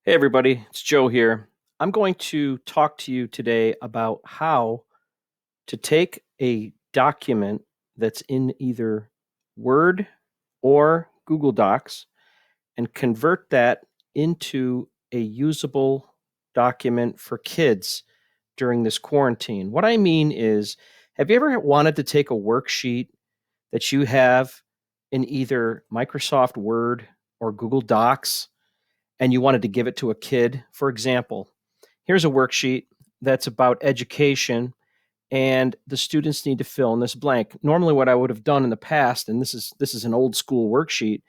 Hey, everybody, it's Joe here. I'm going to talk to you today about how to take a document that's in either Word or Google Docs and convert that into a usable document for kids during this quarantine. What I mean is, have you ever wanted to take a worksheet that you have in either Microsoft Word or Google Docs and you wanted to give it to a kid? For example, here's a worksheet that's about education, and the students need to fill in this blank. Normally, what I would have done in the past, and this is an old school worksheet,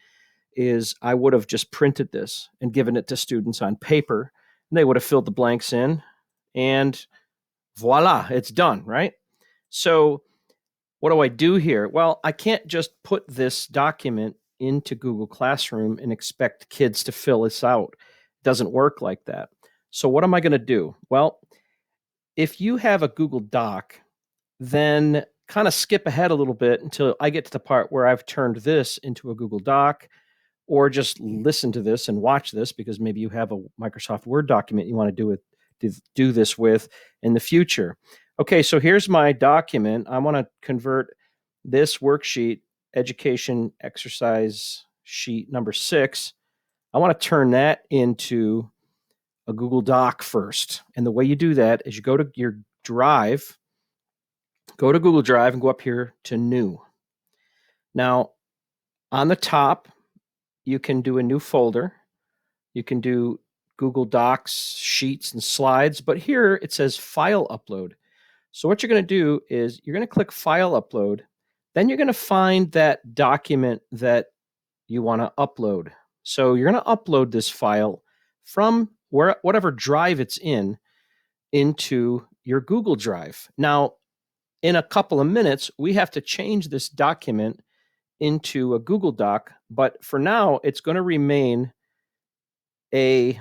is I would have just printed this and given it to students on paper, and they would have filled the blanks in, and voila, it's done, right? So what do I do here? Well, I can't just put this document into Google Classroom and expect kids to fill this out. It doesn't work like that. So, what am I going to do? Well, if you have a Google Doc, then kind of skip ahead a little bit until I get to the part where I've turned this into a Google Doc, or just listen to this and watch this because maybe you have a Microsoft Word document you want do this with in the future. Okay, so here's my document. I want to convert this worksheet, education exercise sheet number 6. I want to turn that into a Google Doc first. And the way you do that is you go to your drive, go to Google Drive and go up here to new. Now, on the top, you can do a new folder. You can do Google Docs, Sheets, and Slides, but here it says File Upload. So what you're going to do is you're going to click File Upload. Then you're going to find that document that you want to upload. So you're going to upload this file from whatever drive it's in into your Google Drive. Now, in a couple of minutes, we have to change this document into a Google Doc, but for now, it's going to remain a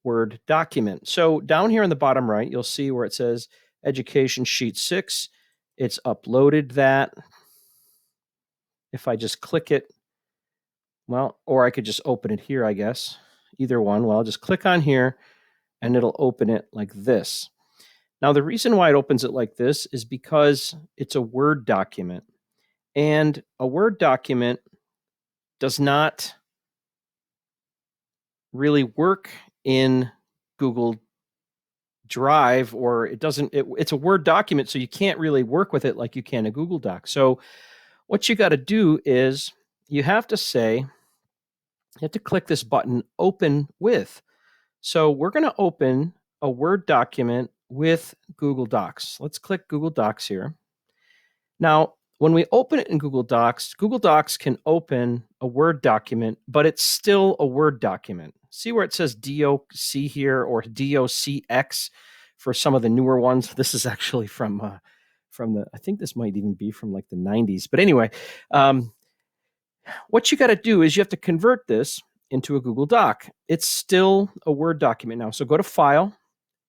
Word document. So down here in the bottom right, you'll see where it says Education Sheet 6. It's uploaded that. If I just click it, well, or I could just open it here, I guess. Either one. Well, I'll just click on here and it'll open it like this. Now, the reason why it opens it like this is because it's a Word document. And a Word document does not really work in Google Drive, or it's a Word document, so you can't really work with it like you can a Google Doc. So what you got to do is you have to click this button, Open With. So we're going to open a Word document with Google Docs. Let's click Google Docs here. Now, when we open it in Google Docs can open a Word document, but it's still a Word document. See where it says DOC here, or DOCX for some of the newer ones? This is actually from I think this might even be from like the 90s. But anyway, what you got to do is you have to convert this into a Google Doc. It's still a Word document now. So go to File,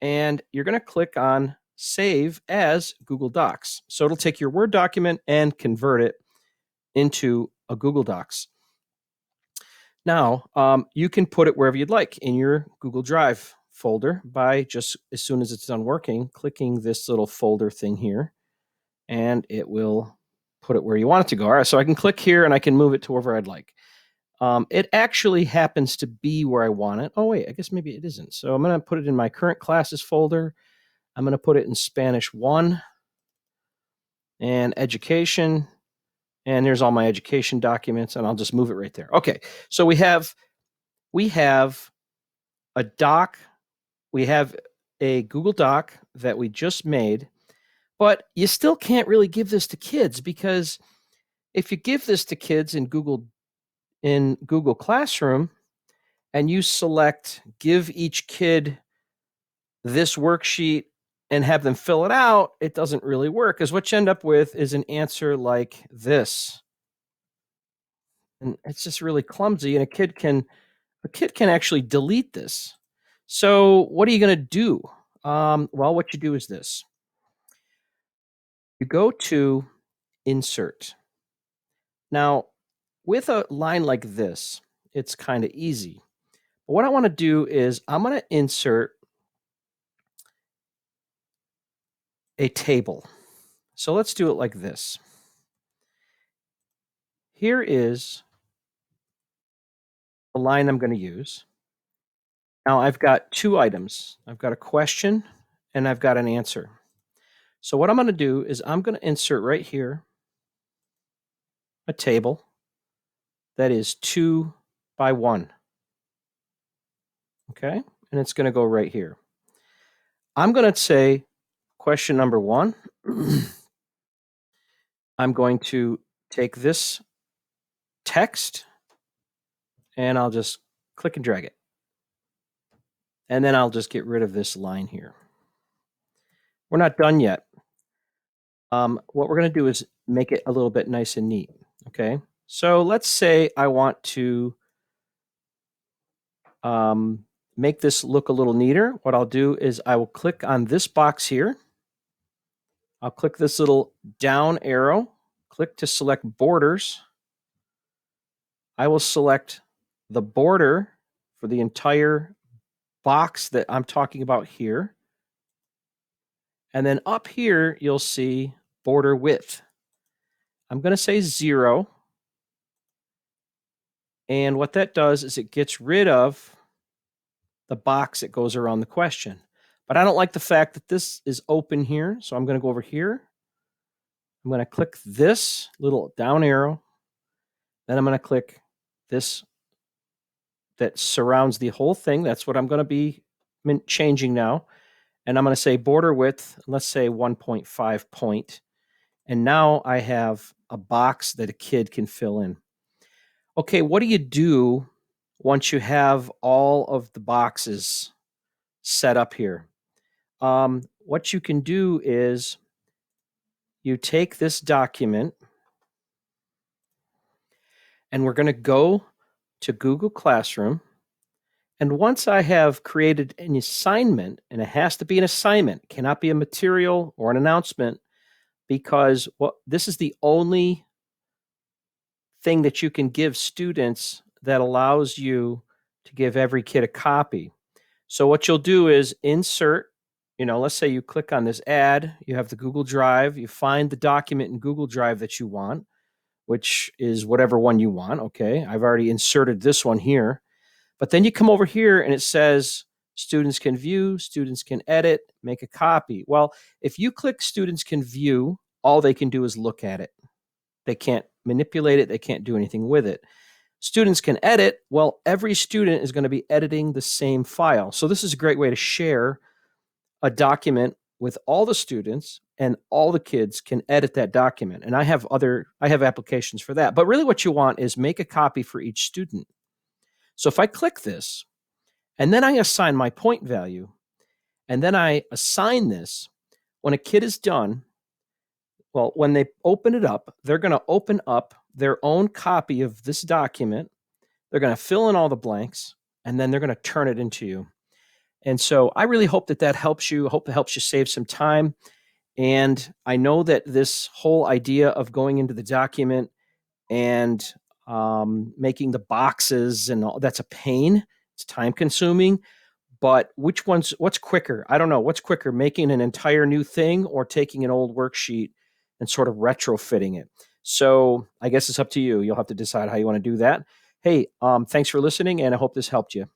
and you're going to click on Save as Google Docs. So it'll take your Word document and convert it into a Google Docs. Now, you can put it wherever you'd like in your Google Drive folder by just, as soon as it's done working, clicking this little folder thing here, and it will put it where you want it to go. All right, so I can click here and I can move it to wherever I'd like. It actually happens to be where I want it. Oh, wait, I guess maybe it isn't. So I'm going to put it in my current classes folder. I'm going to put it in Spanish 1 and education. And there's all my education documents, and I'll just move it right there. Okay, so we have a doc. We have a Google Doc that we just made, but you still can't really give this to kids, because if you give this to kids in Google Classroom and you select give each kid this worksheet and have them fill it out, it doesn't really work, because what you end up with is an answer like this. And it's just really clumsy, and a kid can actually delete this. So what are you going to do? Well, what you do is this. You go to Insert. Now, with a line like this, it's kind of easy. But what I want to do is I'm going to insert a table. So let's do it like this. Here is the line I'm going to use. Now I've got two items. I've got a question and I've got an answer. So what I'm going to do is I'm going to insert right here a table that is 2 by 1. Okay? And it's going to go right here. I'm going to say question number 1. I'm going to take this text and I'll just click and drag it. And then I'll just get rid of this line here. We're not done yet. What we're going to do is make it a little bit nice and neat. Okay? So let's say I want to make this look a little neater. What I'll do is I will click on this box here. I'll click this little down arrow, click to select borders. I will select the border for the entire box that I'm talking about here. And then up here, you'll see border width. I'm going to say 0. And what that does is it gets rid of the box that goes around the question. But I don't like the fact that this is open here. So I'm going to go over here. I'm going to click this little down arrow. Then I'm going to click this that surrounds the whole thing. That's what I'm going to be changing now. And I'm going to say border width, let's say 1.5 point. And now I have a box that a kid can fill in. Okay, what do you do once you have all of the boxes set up here? What you can do is you take this document and we're going to go to Google Classroom. And once I have created an assignment, and it has to be an assignment, it cannot be a material or an announcement, because this is the only thing that you can give students that allows you to give every kid a copy. So what you'll do is insert, let's say you click on this add, you have the Google Drive, you find the document in Google Drive that you want, which is whatever one you want. Okay, I've already inserted this one here. But then you come over here and it says students can view, students can edit, make a copy. Well, if you click students can view, all they can do is look at it. They can't manipulate it. They can't do anything with it. Students can edit. Well, every student is going to be editing the same file. So this is a great way to share a document with all the students, and all the kids can edit that document. And I have applications for that. But really what you want is make a copy for each student. So if I click this, and then I assign my point value, and then I assign this, when a kid is done, well, when they open it up, they're going to open up their own copy of this document. They're going to fill in all the blanks, and then they're going to turn it into you. And so I really hope that helps you. I hope it helps you save some time. And I know that this whole idea of going into the document and making the boxes and all, that's a pain. It's time consuming. But what's quicker? I don't know. What's quicker, making an entire new thing or taking an old worksheet and sort of retrofitting it? So I guess it's up to you. You'll have to decide how you want to do that. Hey, thanks for listening, and I hope this helped you.